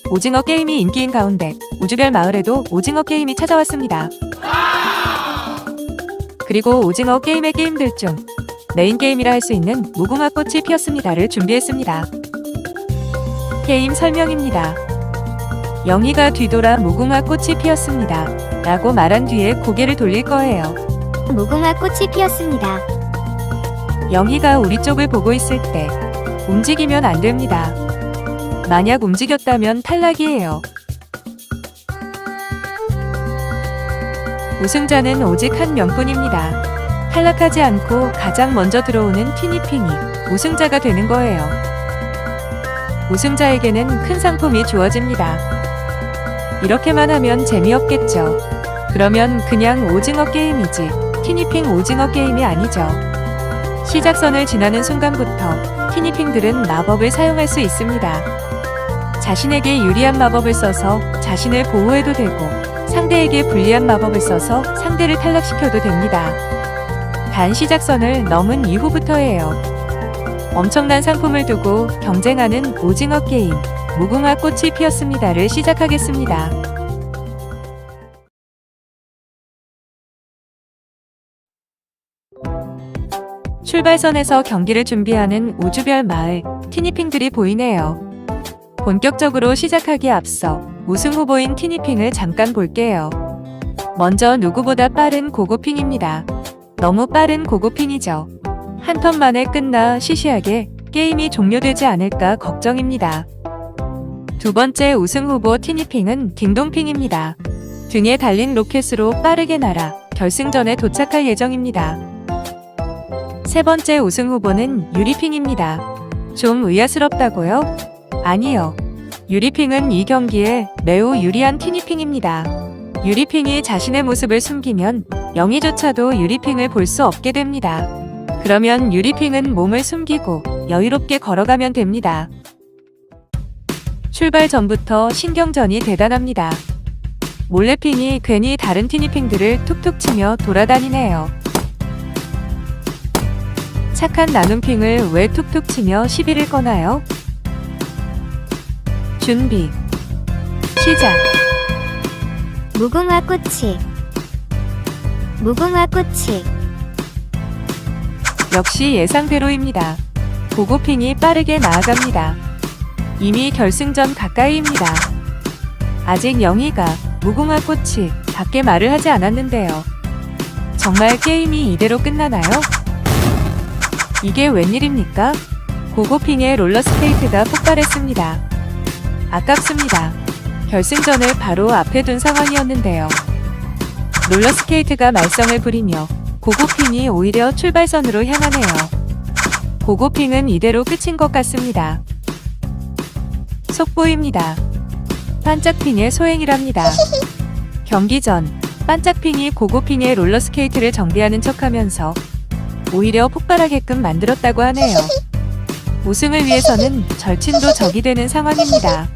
오징어 게임이 인기인 가운데 우주별 마을에도 오징어 게임이 찾아왔습니다. 그리고 오징어 게임의 게임들 중 메인 게임이라 할 수 있는 무궁화 꽃이 피었습니다를 준비했습니다. 게임 설명입니다. 영희가 뒤돌아 무궁화 꽃이 피었습니다 라고 말한 뒤에 고개를 돌릴 거예요. 무궁화 꽃이 피었습니다. 영희가 우리 쪽을 보고 있을 때 움직이면 안 됩니다. 만약 움직였다면 탈락이에요. 우승자는 오직 한 명뿐입니다. 탈락하지 않고 가장 먼저 들어오는 티니핑이 우승자가 되는 거예요. 우승자에게는 큰 상품이 주어집니다. 이렇게만 하면 재미없겠죠. 그러면 그냥 오징어 게임이지 티니핑 오징어 게임이 아니죠. 시작선을 지나는 순간부터 티니핑들은 마법을 사용할 수 있습니다. 자신에게 유리한 마법을 써서 자신을 보호해도 되고 상대에게 불리한 마법을 써서 상대를 탈락시켜도 됩니다. 단 시작선을 넘은 이후부터예요. 엄청난 상품을 두고 경쟁하는 오징어 게임 무궁화 꽃이 피었습니다를 시작하겠습니다. 출발선에서 경기를 준비하는 우주별 마을 티니핑들이 보이네요. 본격적으로 시작하기에 앞서 우승 후보인 티니핑을 잠깐 볼게요. 먼저 누구보다 빠른 고고핑입니다. 너무 빠른 고고핑이죠. 한 턴 만에 끝나 시시하게 게임이 종료되지 않을까 걱정입니다. 두 번째 우승 후보 티니핑은 딩동핑입니다. 등에 달린 로켓으로 빠르게 날아 결승전에 도착할 예정입니다. 세 번째 우승 후보는 유리핑입니다. 좀 의아스럽다고요? 아니요. 유리핑은 이 경기에 매우 유리한 티니핑입니다. 유리핑이 자신의 모습을 숨기면 영희조차도 유리핑을 볼 수 없게 됩니다. 그러면 유리핑은 몸을 숨기고 여유롭게 걸어가면 됩니다. 출발 전부터 신경전이 대단합니다. 몰래핑이 괜히 다른 티니핑들을 툭툭 치며 돌아다니네요. 착한 나눔핑을 왜 툭툭 치며 시비를 거나요? 준비 시작. 무궁화 꽃이 역시 예상대로입니다. 고고핑이 빠르게 나아갑니다. 이미 결승전 가까이입니다. 아직 영희가 무궁화 꽃이 밖에 말을 하지 않았는데요. 정말 게임이 이대로 끝나나요? 이게 웬일입니까? 고고핑의 롤러스케이트가 폭발했습니다. 아깝습니다. 결승전을 바로 앞에 둔 상황이었는데요. 롤러스케이트가 말썽을 부리며 고고핑이 오히려 출발선으로 향하네요. 고고핑은 이대로 끝인 것 같습니다. 속보입니다. 반짝핑의 소행이랍니다. 경기 전 반짝핑이 고고핑의 롤러스케이트를 정비하는 척하면서 오히려 폭발하게끔 만들었다고 하네요. 우승을 위해서는 절친도 적이 되는 상황입니다.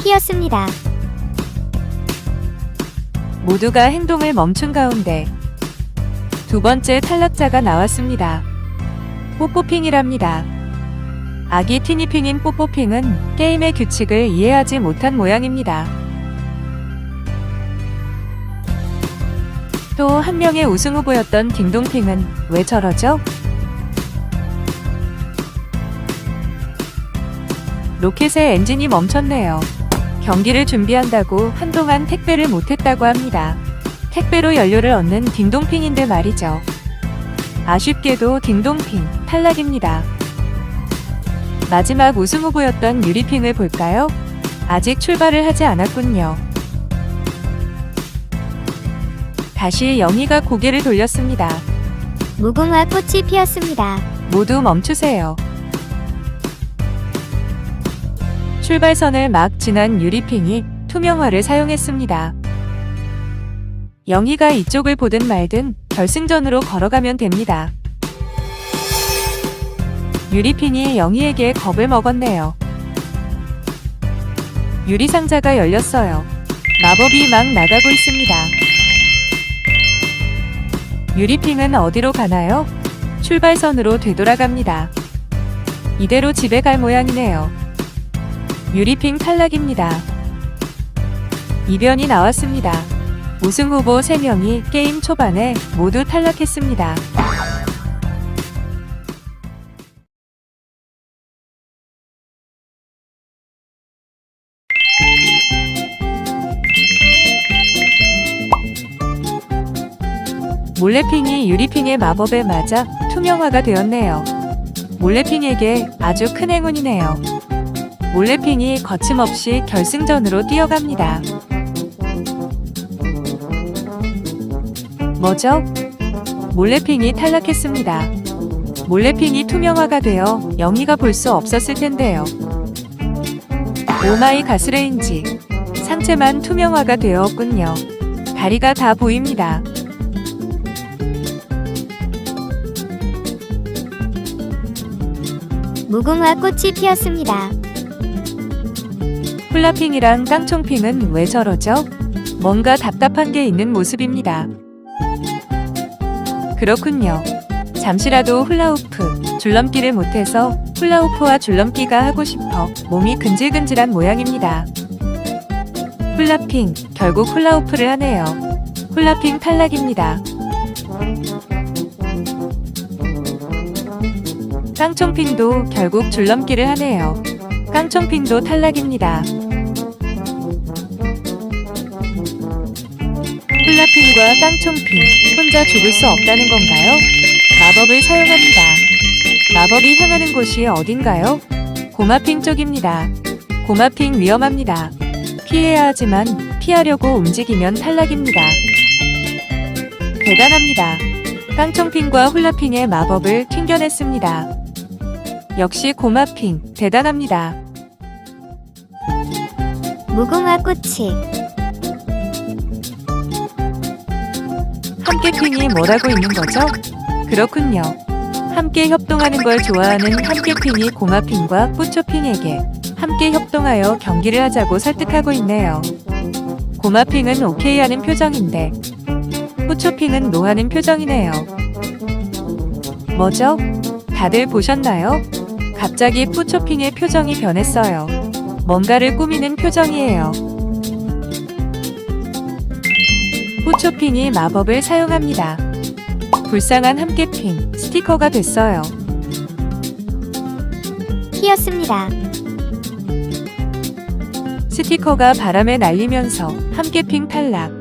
피었습니다. 모두가 행동을 멈춘 가운데 두 번째 탈락자가 나왔습니다. 뽀뽀핑이랍니다. 아기 티니핑인 뽀뽀핑은 게임의 규칙을 이해하지 못한 모양입니다. 또 한 명의 우승 후보였던 딩동핑은 왜 저러죠? 로켓의 엔진이 멈췄네요. 경기를 준비한다고 한동안 택배를 못했다고 합니다. 택배로 연료를 얻는 딩동핑인데 말이죠. 아쉽게도 딩동핑 탈락입니다. 마지막 우승 후보였던 유리핑을 볼까요? 아직 출발을 하지 않았군요. 다시 영희가 고개를 돌렸습니다. 무궁화 꽃이 피었습니다. 모두 멈추세요. 출발선을 막 지난 유리핑이 투명화를 사용했습니다. 영희가 이쪽을 보든 말든 결승전으로 걸어가면 됩니다. 유리핑이 영희에게 겁을 먹었네요. 유리상자가 열렸어요. 마법이 막 나가고 있습니다. 유리핑은 어디로 가나요? 출발선으로 되돌아갑니다. 이대로 집에 갈 모양이네요. 유리핑 탈락입니다. 이변이 나왔습니다. 우승 후보 3명이 게임 초반에 모두 탈락했습니다. 몰래핑이 유리핑의 마법에 맞아 투명화가 되었네요. 몰래핑에게 아주 큰 행운이네요. 몰래핑이 거침없이 결승전으로 뛰어갑니다. 뭐죠? 몰래핑이 탈락했습니다. 몰래핑이 투명화가 되어 영희가 볼 수 없었을 텐데요. 오마이 가스레인지. 상체만 투명화가 되었군요. 다리가 다 보입니다. 무궁화 꽃이 피었습니다. 훌라핑이랑 깡총핑은 왜 저러죠? 뭔가 답답한 게 있는 모습입니다. 그렇군요. 잠시라도 훌라후프, 줄넘기를 못해서 훌라후프와 줄넘기가 하고 싶어 몸이 근질근질한 모양입니다. 훌라핑, 결국 훌라후프를 하네요. 훌라핑 탈락입니다. 깡총핑도 결국 줄넘기를 하네요. 깡총핑도 탈락입니다. 훌라핑과 깡총핑, 혼자 죽을 수 없다는 건가요? 마법을 사용합니다. 마법이 향하는 곳이 어딘가요? 고마핑 쪽입니다. 고마핑 위험합니다. 피해야 하지만 피하려고 움직이면 탈락입니다. 대단합니다. 깡총핑과 훌라핑의 마법을 튕겨냈습니다. 역시 고마핑, 대단합니다. 무궁화 꽃이 함께핑이 뭐라고 있는 거죠? 그렇군요. 함께 협동하는 걸 좋아하는 함께핑이 고마핑과 뿌초핑에게 함께 협동하여 경기를 하자고 설득하고 있네요. 고마핑은 오케이 하는 표정인데 뿌초핑은 노 하는 표정이네요. 뭐죠? 다들 보셨나요? 갑자기 뿌초핑의 표정이 변했어요. 뭔가를 꾸미는 표정이에요. 뿌초핑이 마법을 사용합니다. 불쌍한 함께핑, 스티커가 됐어요. 피었습니다. 스티커가 바람에 날리면서 함께핑 탈락.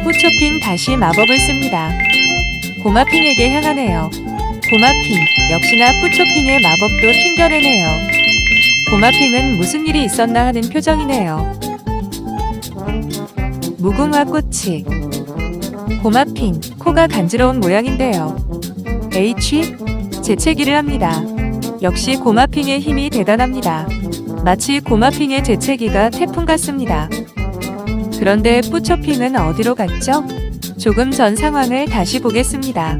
뿌초핑 다시 마법을 씁니다. 고마핑에게 향하네요. 고마핑, 역시나 뿌초핑의 마법도 튕겨내네요. 고마핑은 무슨 일이 있었나 하는 표정이네요. 무궁화 꽃이. 고마핑, 코가 간지러운 모양인데요. H, 재채기를 합니다. 역시 고마핑의 힘이 대단합니다. 마치 고마핑의 재채기가 태풍 같습니다. 그런데 뿌초핑은 어디로 갔죠? 조금 전 상황을 다시 보겠습니다.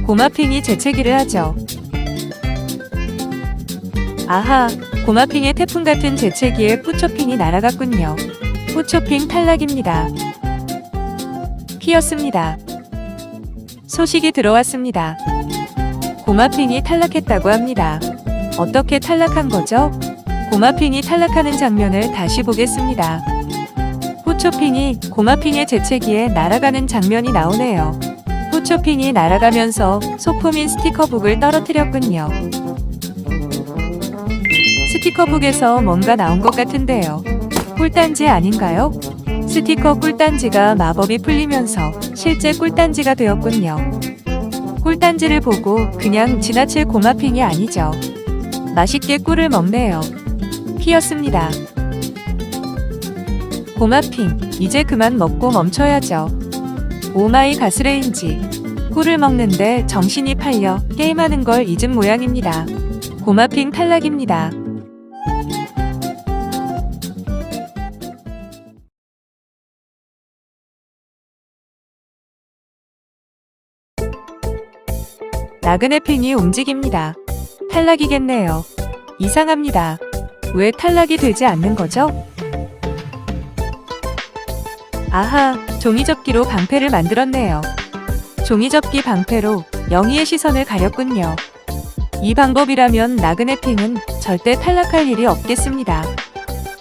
고마핑이 재채기를 하죠. 아하, 고마핑의 태풍 같은 재채기에 뿌초핑이 날아갔군요. 뿌초핑 탈락입니다. 피었습니다. 소식이 들어왔습니다. 고마핑이 탈락했다고 합니다. 어떻게 탈락한 거죠? 고마핑이 탈락하는 장면을 다시 보겠습니다. 뿌초핑이 고마핑의 재채기에 날아가는 장면이 나오네요. 뿌초핑이 날아가면서 소품인 스티커북을 떨어뜨렸군요. 스티커북에서 뭔가 나온 것 같은데요. 꿀단지 아닌가요? 스티커 꿀단지가 마법이 풀리면서 실제 꿀단지가 되었군요. 꿀단지를 보고 그냥 지나칠 고마핑이 아니죠. 맛있게 꿀을 먹네요. 피었습니다. 고마핑, 이제 그만 먹고 멈춰야죠. 오마이 가스레인지. 꿀을 먹는데 정신이 팔려 게임하는 걸 잊은 모양입니다. 고마핑 탈락입니다. 나그네핑이 움직입니다. 탈락이겠네요. 이상합니다. 왜 탈락이 되지 않는 거죠? 아하, 종이접기로 방패를 만들었네요. 종이접기 방패로 영희의 시선을 가렸군요. 이 방법이라면 나그네핑은 절대 탈락할 일이 없겠습니다.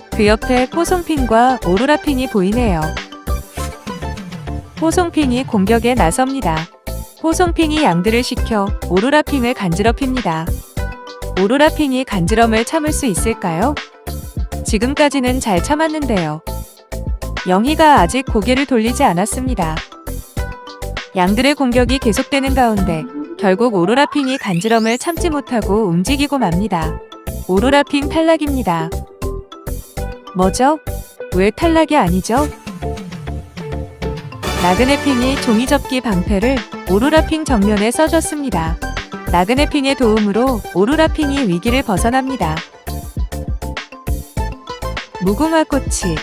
그 옆에 포송핑과 오로라핑이 보이네요. 포송핑이 공격에 나섭니다. 포송핑이 양들을 시켜 오로라핑을 간지럽힙니다. 오로라핑이 간지럼을 참을 수 있을까요? 지금까지는 잘 참았는데요. 영희가 아직 고개를 돌리지 않았습니다. 양들의 공격이 계속되는 가운데 결국 오로라핑이 간지럼을 참지 못하고 움직이고 맙니다. 오로라핑 탈락입니다. 뭐죠? 왜 탈락이 아니죠? 나그네핑이 종이접기 방패를 오로라핑 정면에 써줬습니다. 나그네핑의 도움으로 오로라핑이 위기를 벗어납니다. 무궁화꽃이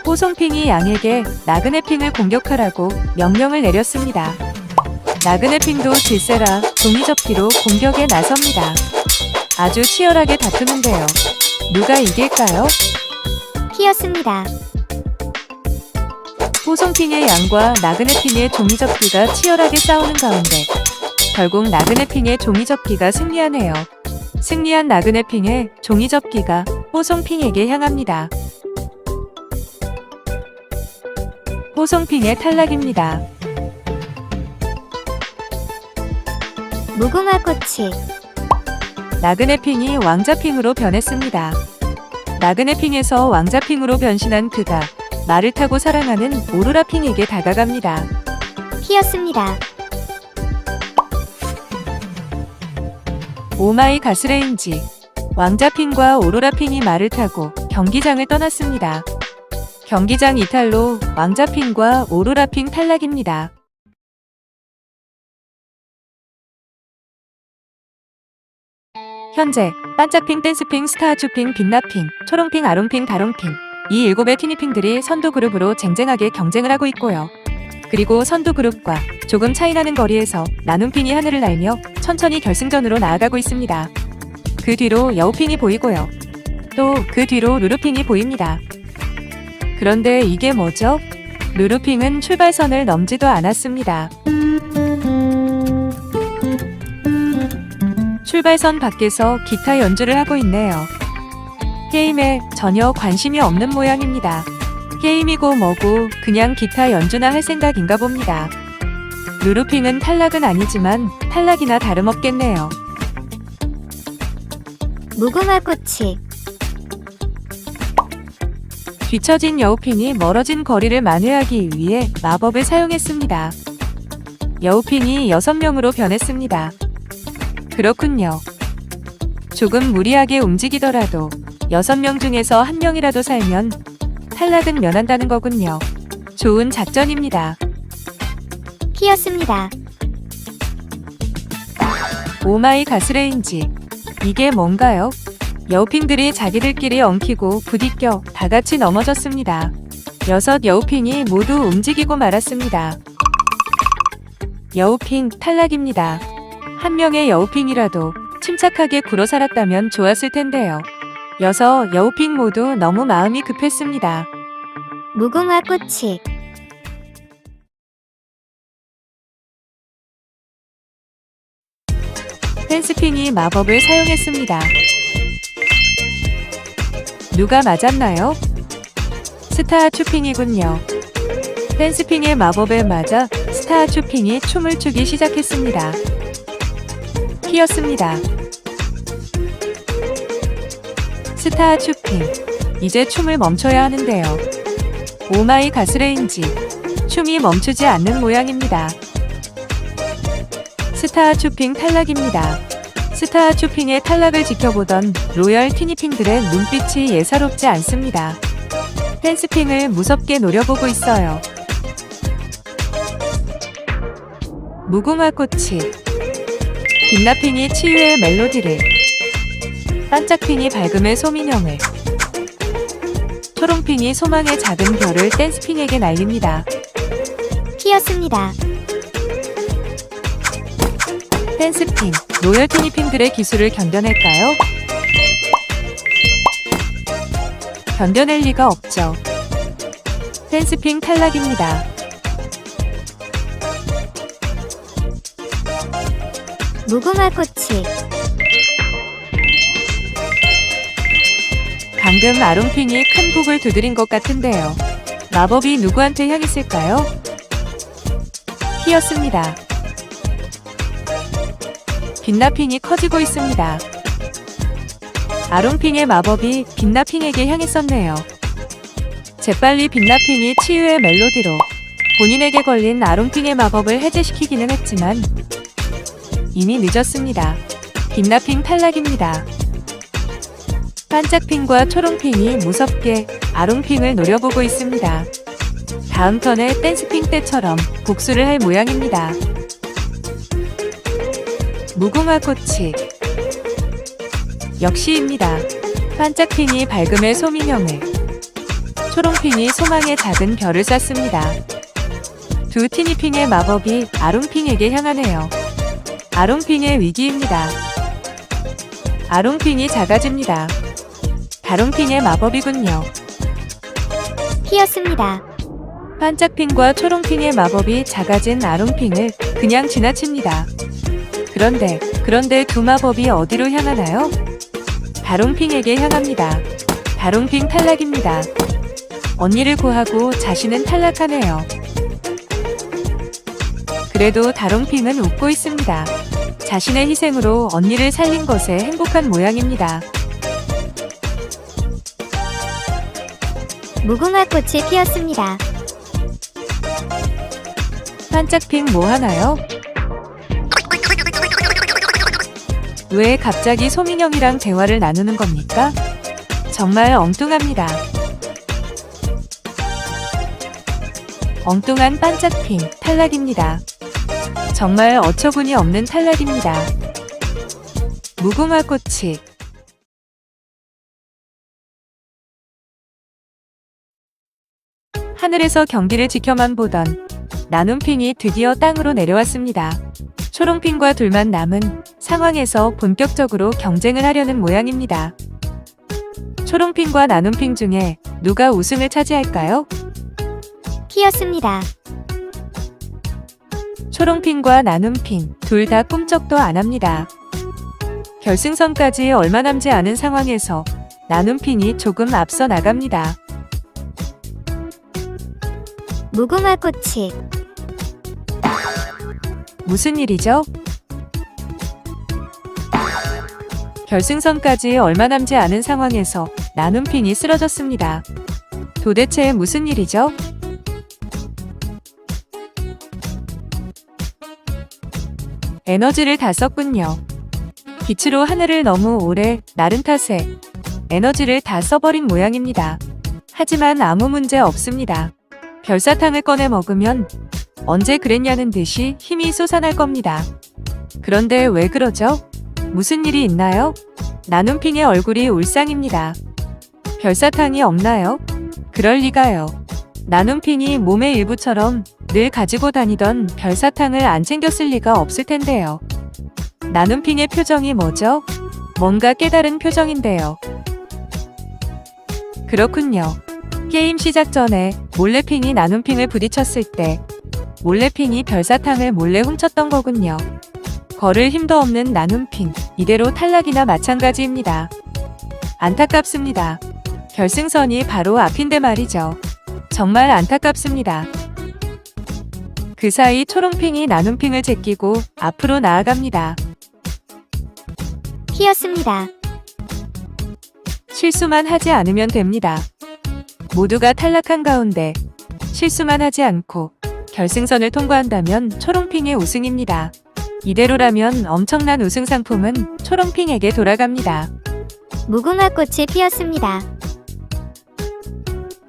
포송핑이 양에게 나그네핑을 공격하라고 명령을 내렸습니다. 나그네핑도 질세라 종이접기로 공격에 나섭니다. 아주 치열하게 다투는데요. 누가 이길까요? 피었습니다. 포송핑의 양과 나그네핑의 종이접기가 치열하게 싸우는 가운데 결국 나그네핑의 종이접기가 승리하네요. 승리한 나그네핑의 종이접기가 포송핑에게 향합니다. 포송핑의 탈락입니다. 무궁화꽃이 나그네핑이 왕자핑으로 변했습니다. 나그네핑에서 왕자핑으로 변신한 그가 말을 타고 사랑하는 오로라핑에게 다가갑니다. 피었습니다. 오마이 가스레인지 왕자핑과 오로라핑이 말을 타고 경기장을 떠났습니다. 경기장 이탈로 왕자핑과 오로라핑 탈락입니다. 현재 반짝핑, 댄스핑, 스타아추핑, 빛나핑, 초롱핑, 아롱핑, 다롱핑 이 7의 티니핑들이 선두 그룹으로 쟁쟁하게 경쟁을 하고 있고요. 그리고 선두 그룹과 조금 차이나는 거리에서 나눔핑이 하늘을 날며 천천히 결승전으로 나아가고 있습니다. 그 뒤로 여우핑이 보이고요. 또 그 뒤로 루루핑이 보입니다. 그런데 이게 뭐죠? 루루핑은 출발선을 넘지도 않았습니다. 출발선 밖에서 기타 연주를 하고 있네요. 게임에 전혀 관심이 없는 모양입니다. 게임이고 뭐고 그냥 기타 연주나 할 생각인가 봅니다. 루루핑은 탈락은 아니지만 탈락이나 다름없겠네요. 무궁화꽃이 뒤처진 여우핑이 멀어진 거리를 만회하기 위해 마법을 사용했습니다. 여우핑이 6명으로 변했습니다. 그렇군요. 조금 무리하게 움직이더라도 6명 중에서 1명이라도 살면 탈락은 면한다는 거군요. 좋은 작전입니다. 피었습니다. 오마이 가스레인지 이게 뭔가요? 여우핑들이 자기들끼리 엉키고 부딪혀 다같이 넘어졌습니다. 6 여우핑이 모두 움직이고 말았습니다. 여우핑 탈락입니다. 1명의 여우핑이라도 침착하게 굴어 살았다면 좋았을 텐데요. 6 여우핑 모두 너무 마음이 급했습니다. 무궁화꽃이 댄스핑이 마법을 사용했습니다. 누가 맞았나요? 스타아추핑이군요. 댄스핑의 마법에 맞아 스타아추핑이 춤을 추기 시작했습니다. 피었습니다. 스타아추핑 이제 춤을 멈춰야 하는데요. 오마이 가스레인지 춤이 멈추지 않는 모양입니다. 스타아추핑 탈락입니다. 스타아추핑의 탈락을 지켜보던 로열 티니핑들의 눈빛이 예사롭지 않습니다. 댄스핑을 무섭게 노려보고 있어요. 무궁화꽃이 빛나핑이 치유의 멜로디를, 반짝핑이 밝음의 소민형을, 초롱핑이 소망의 작은 별을 댄스핑에게 날립니다. 피었습니다. 댄스핑, 로열 티니핑들의 기술을 견뎌낼까요? 견뎌낼 리가 없죠. 댄스핑 탈락입니다. 무궁화꽃이 방금 아롱핑이 큰 북을 두드린 것 같은데요. 마법이 누구한테 향했을까요? 피었습니다. 빛나핑이 커지고 있습니다. 아롱핑의 마법이 빛나핑에게 향했었네요. 재빨리 빛나핑이 치유의 멜로디로 본인에게 걸린 아롱핑의 마법을 해제시키기는 했지만 이미 늦었습니다. 빛나핑 탈락입니다. 반짝핑과 초롱핑이 무섭게 아롱핑을 노려보고 있습니다. 다음 턴에 댄스핑 때처럼 복수를 할 모양입니다. 무궁화꽃이 역시입니다. 반짝핑이 밝음의 소민형을, 초롱핑이 소망의 작은 별을 쐈습니다. 두 티니핑의 마법이 아롱핑에게 향하네요. 아롱핑의 위기입니다. 아롱핑이 작아집니다. 다롱핑의 마법이군요. 피었습니다. 반짝핑과 초롱핑의 마법이 작아진 아롱핑을 그냥 지나칩니다. 그런데 두 마법이 어디로 향하나요? 다롱핑에게 향합니다. 다롱핑 탈락입니다. 언니를 구하고 자신은 탈락하네요. 그래도 다롱핑은 웃고 있습니다. 자신의 희생으로 언니를 살린 것에 행복한 모양입니다. 무궁화꽃이 피었습니다. 반짝핑 뭐 하나요? 왜 갑자기 소민형이랑 대화를 나누는 겁니까? 정말 엉뚱합니다. 엉뚱한 반짝핑 탈락입니다. 정말 어처구니 없는 탈락입니다. 무궁화꽃이 하늘에서 경기를 지켜만 보던 나눔핑이 드디어 땅으로 내려왔습니다. 초롱핑과 둘만 남은 상황에서 본격적으로 경쟁을 하려는 모양입니다. 초롱핑과 나눔핑 중에 누가 우승을 차지할까요? 피었습니다. 초롱핑과 나눔핑 둘 다 꿈쩍도 안 합니다. 결승선까지 얼마 남지 않은 상황에서 나눔핑이 조금 앞서 나갑니다. 무궁화꽃이 무슨 일이죠? 결승선까지 얼마 남지 않은 상황에서 나눔핑이 쓰러졌습니다. 도대체 무슨 일이죠? 에너지를 다 썼군요. 빛으로 하늘을 너무 오래 나른 탓에 에너지를 다 써버린 모양입니다. 하지만 아무 문제 없습니다. 별사탕을 꺼내 먹으면 언제 그랬냐는 듯이 힘이 솟아날 겁니다. 그런데 왜 그러죠? 무슨 일이 있나요? 나눔핑의 얼굴이 울상입니다. 별사탕이 없나요? 그럴 리가요. 나눔핑이 몸의 일부처럼 늘 가지고 다니던 별사탕을 안 챙겼을 리가 없을 텐데요. 나눔핑의 표정이 뭐죠? 뭔가 깨달은 표정인데요. 그렇군요. 게임 시작 전에 몰래핑이 나눔핑을 부딪혔을 때 몰래핑이 별사탕을 몰래 훔쳤던 거군요. 걸을 힘도 없는 나눔핑, 이대로 탈락이나 마찬가지입니다. 안타깝습니다. 결승선이 바로 앞인데 말이죠. 정말 안타깝습니다. 그 사이 초롱핑이 나눔핑을 제끼고 앞으로 나아갑니다. 피었습니다. 실수만 하지 않으면 됩니다. 모두가 탈락한 가운데 실수만 하지 않고 결승선을 통과한다면 초롱핑의 우승입니다. 이대로라면 엄청난 우승 상품은 초롱핑에게 돌아갑니다. 무궁화꽃이 피었습니다.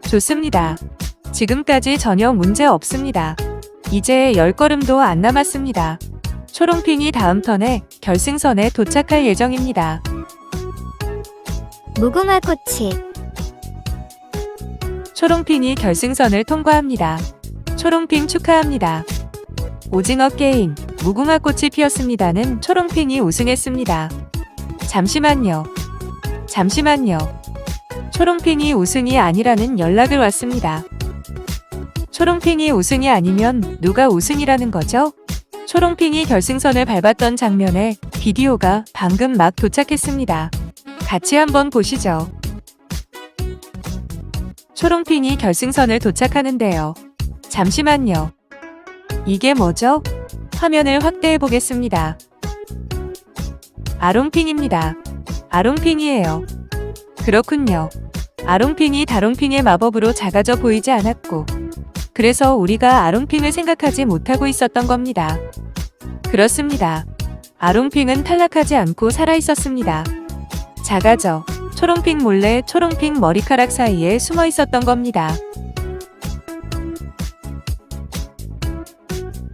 좋습니다. 지금까지 전혀 문제 없습니다. 이제 10걸음도 안 남았습니다. 초롱핑이 다음 턴에 결승선에 도착할 예정입니다. 무궁화꽃이 초롱핑이 결승선을 통과합니다. 초롱핑 축하합니다. 오징어 게임 무궁화꽃이 피었습니다는 초롱핑이 우승했습니다. 잠시만요. 초롱핑이 우승이 아니라는 연락을 왔습니다. 초롱핑이 우승이 아니면 누가 우승이라는 거죠? 초롱핑이 결승선을 밟았던 장면에 비디오가 방금 막 도착했습니다. 같이 한번 보시죠. 초롱핑이 결승선을 도착하는데요. 잠시만요. 이게 뭐죠? 화면을 확대해 보겠습니다. 아롱핑입니다. 아롱핑이에요. 그렇군요. 아롱핑이 다롱핑의 마법으로 작아져 보이지 않았고, 그래서 우리가 아롱핑을 생각하지 못하고 있었던 겁니다. 그렇습니다. 아롱핑은 탈락하지 않고 살아있었습니다. 작아져 초롱핑 몰래 초롱핑 머리카락 사이에 숨어 있었던 겁니다.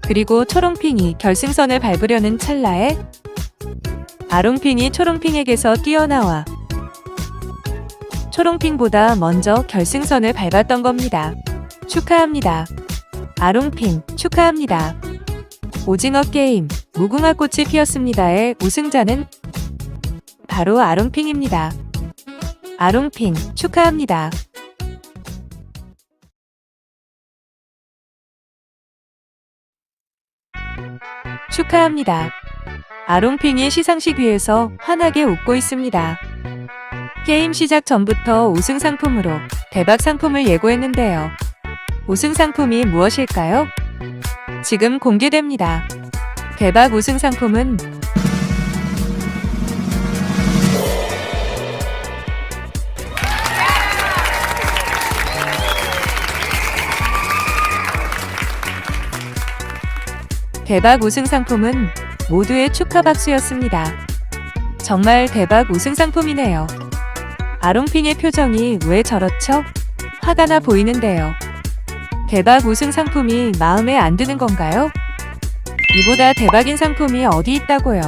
그리고 초롱핑이 결승선을 밟으려는 찰나에 아롱핑이 초롱핑에게서 뛰어나와 초롱핑보다 먼저 결승선을 밟았던 겁니다. 축하합니다. 아롱핑, 축하합니다. 오징어 게임, 무궁화 꽃이 피었습니다의 우승자는 바로 아롱핑입니다. 아롱핑, 축하합니다. 축하합니다. 아롱핑이 시상식 위에서 환하게 웃고 있습니다. 게임 시작 전부터 우승 상품으로 대박 상품을 예고했는데요. 우승 상품이 무엇일까요? 지금 공개됩니다. 대박 우승 상품은 대박 우승 상품은 모두의 축하 박수였습니다. 정말 대박 우승 상품이네요. 아롱핑의 표정이 왜 저렇죠? 화가 나 보이는데요. 대박 우승 상품이 마음에 안 드는 건가요? 이보다 대박인 상품이 어디 있다고요?